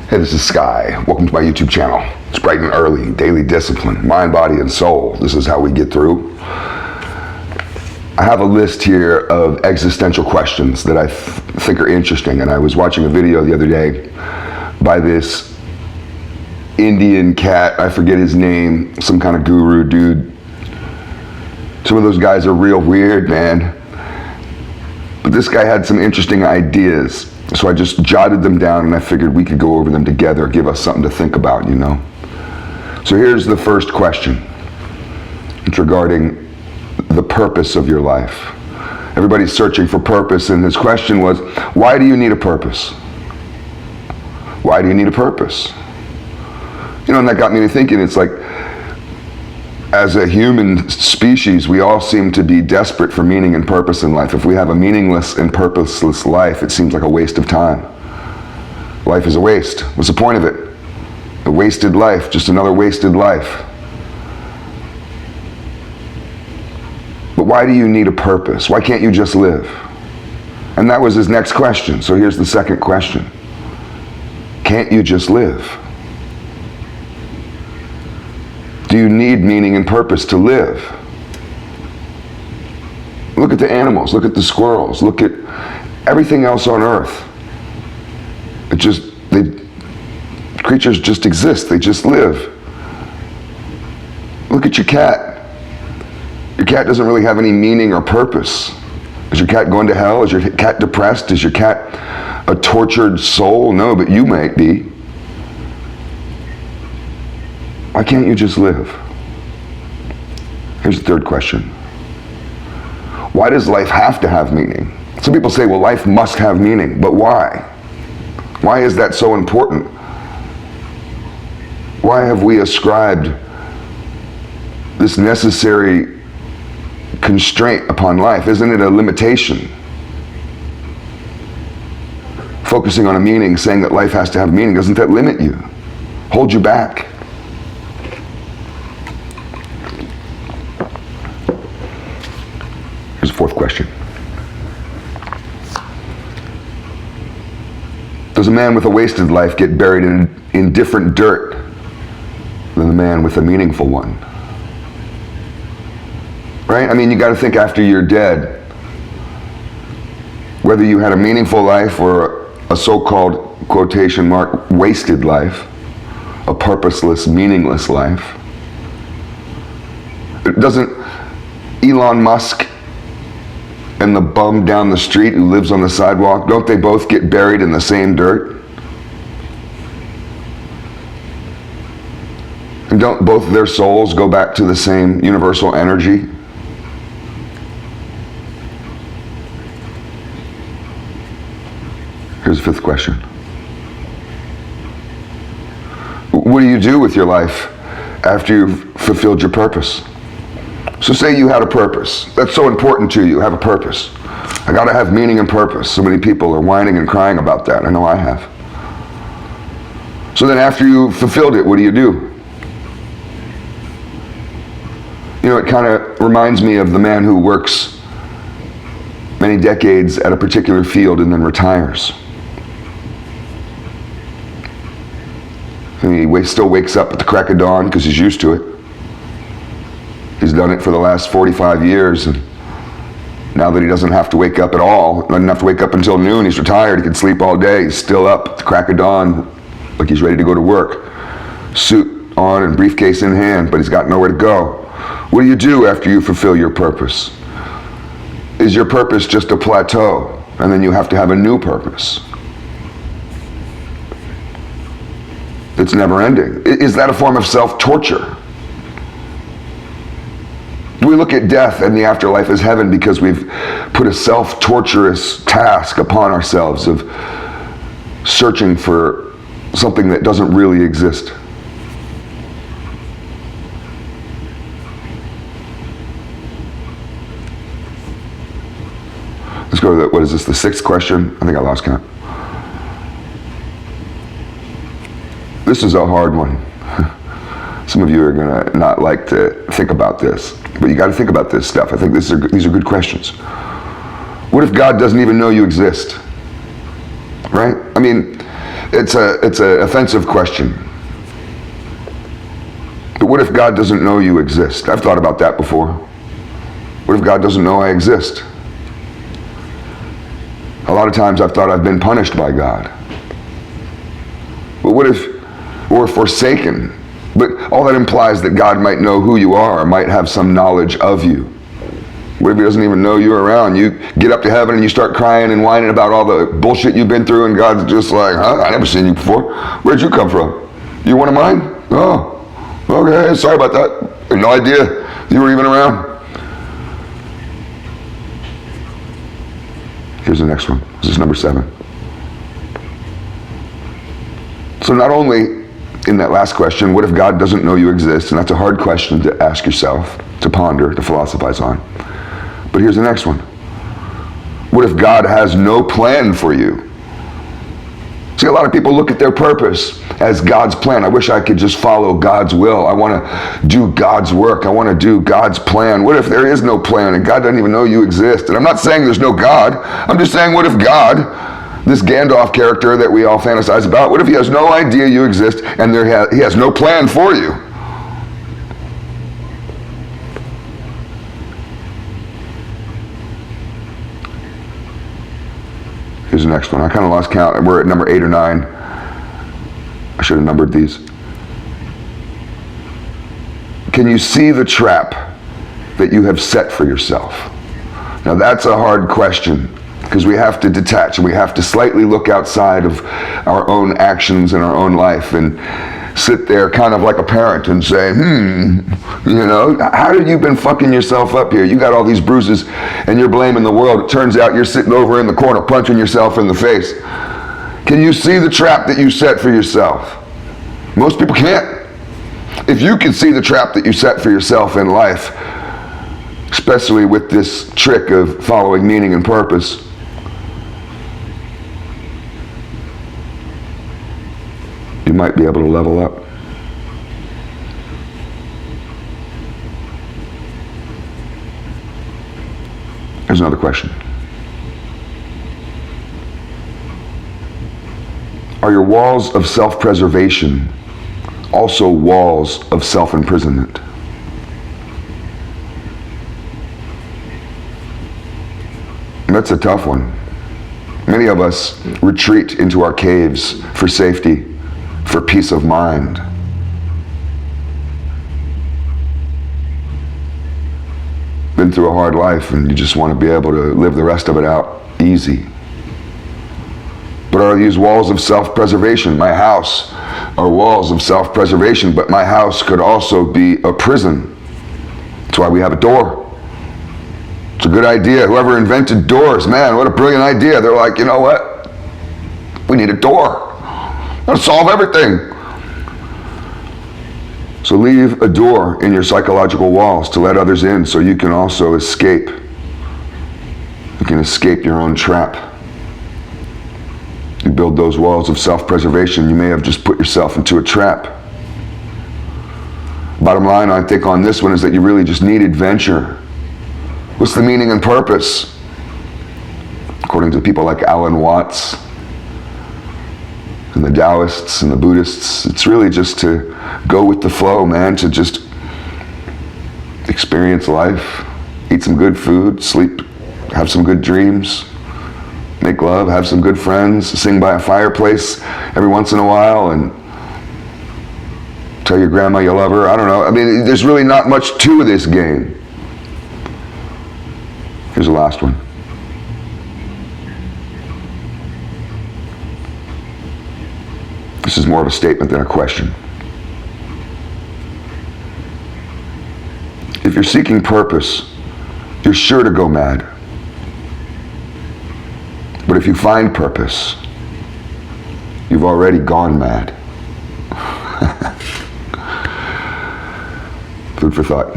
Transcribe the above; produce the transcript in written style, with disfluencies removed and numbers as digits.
Hey, this is Sky. Welcome to my YouTube channel. It's bright and early, daily discipline, mind, body, and soul. This is how we get through. I have a list here of existential questions that I think are interesting, and I was watching a video the other day by this Indian cat, I forget his name, some kind of guru dude. Some of those guys are real weird, man. But this guy had some interesting ideas. So I just jotted them down and I figured we could go over them together, give us something to think about, you know. So here's the first question. It's regarding the purpose of your life. Everybody's searching for purpose, and his question was, why do you need a purpose? Why do you need a purpose? You know, and that got me to thinking, it's like, as a human species, we all seem to be desperate for meaning and purpose in life. If we have a meaningless and purposeless life, it seems like a waste of time. Life is a waste. What's the point of it? A wasted life, just another wasted life. But why do you need a purpose? Why can't you just live? And that was his next question. So here's the second question. Can't you just live? Do you need meaning and purpose to live? Look at the animals, look at the squirrels, look at everything else on earth. Creatures just exist, they just live. Look at your cat. Your cat doesn't really have any meaning or purpose. Is your cat going to hell? Is your cat depressed? Is your cat a tortured soul? No, but you might be. Why can't you just live? Here's the third question. Why does life have to have meaning? Some people say, well, life must have meaning, but why? Why is that so important? Why have we ascribed this necessary constraint upon life? Isn't it a limitation? Focusing on a meaning, saying that life has to have meaning, doesn't that limit you? Hold you back? Here's the fourth question. Does a man with a wasted life get buried in different dirt than the man with a meaningful one? Right? I mean, you got to think after you're dead, whether you had a meaningful life or a so-called, quotation mark, wasted life, a purposeless, meaningless life. Doesn't Elon Musk and the bum down the street who lives on the sidewalk, don't they both get buried in the same dirt? And don't both their souls go back to the same universal energy? Here's the fifth question. What do you do with your life after you've fulfilled your purpose? So say you had a purpose. That's so important to you. You have a purpose. I gotta have meaning and purpose. So many people are whining and crying about that. I know I have. So then after you fulfilled it, what do? You know, it kind of reminds me of the man who works many decades at a particular field and then retires. And he still wakes up at the crack of dawn because he's used to it. He's done it for the last 45 years, and now that he doesn't have to wake up at all, doesn't have to wake up until noon, he's retired, he can sleep all day, he's still up at the crack of dawn, like he's ready to go to work. Suit on and briefcase in hand, but he's got nowhere to go. What do you do after you fulfill your purpose? Is your purpose just a plateau, and then you have to have a new purpose? It's never ending. Is that a form of self-torture? Do we look at death and the afterlife as heaven because we've put a self-torturous task upon ourselves of searching for something that doesn't really exist? Let's go to what is this, the sixth question? I think I lost count. This is a hard one. Some of you are gonna not like to think about this, but you gotta think about this stuff. I think these are good questions. What if God doesn't even know you exist? Right? I mean, It's an offensive question. But what if God doesn't know you exist? I've thought about that before. What if God doesn't know I exist? A lot of times I've thought I've been punished by God. But what if we're forsaken? But all that implies that God might know who you are, or might have some knowledge of you. What if he doesn't even know you're around? You get up to heaven and you start crying and whining about all the bullshit you've been through, and God's just like, huh? I never seen you before. Where'd you come from? You one of mine? Oh, okay, sorry about that. I had no idea you were even around. Here's the next one. This is number 7. So not only in that last question, what if God doesn't know you exist? And that's a hard question to ask yourself, to ponder, to philosophize on. But here's the next one. What if God has no plan for you? See, a lot of people look at their purpose as God's plan. I wish I could just follow God's will. I want to do God's work. I want to do God's plan. What if there is no plan and God doesn't even know you exist? And I'm not saying there's no God. I'm just saying, what if God, this Gandalf character that we all fantasize about, what if he has no idea you exist and he has no plan for you? Here's the next one. I kind of lost count. We're at number 8 or 9. I should have numbered these. Can you see the trap that you have set for yourself? Now that's a hard question, because we have to detach and we have to slightly look outside of our own actions and our own life and sit there kind of like a parent and say, you know, how have you been fucking yourself up here? You got all these bruises and you're blaming the world. It turns out you're sitting over in the corner punching yourself in the face. Can you see the trap that you set for yourself? Most people can't. If you can see the trap that you set for yourself in life, especially with this trick of following meaning and purpose, you might be able to level up. Here's another question. Are your walls of self-preservation also walls of self-imprisonment? That's a tough one. Many of us retreat into our caves for safety, for peace of mind. Been through a hard life and you just want to be able to live the rest of it out easy. But are these walls of self-preservation? My house are walls of self-preservation, but my house could also be a prison. That's why we have a door. It's a good idea. Whoever invented doors, man, what a brilliant idea. They're like, you know what? We need a door. That'll solve everything. So leave a door in your psychological walls to let others in so you can also escape. You can escape your own trap. You build those walls of self-preservation, you may have just put yourself into a trap. Bottom line, I think, on this one is that you really just need adventure. What's the meaning and purpose? According to people like Alan Watts and the Taoists and the Buddhists, it's really just to go with the flow, man, to just experience life, eat some good food, sleep, have some good dreams, make love, have some good friends, sing by a fireplace every once in a while, and tell your grandma you love her. I don't know. I mean, there's really not much to this game. Here's the last one. This is more of a statement than a question. If you're seeking purpose, you're sure to go mad. But if you find purpose, you've already gone mad. Food for thought.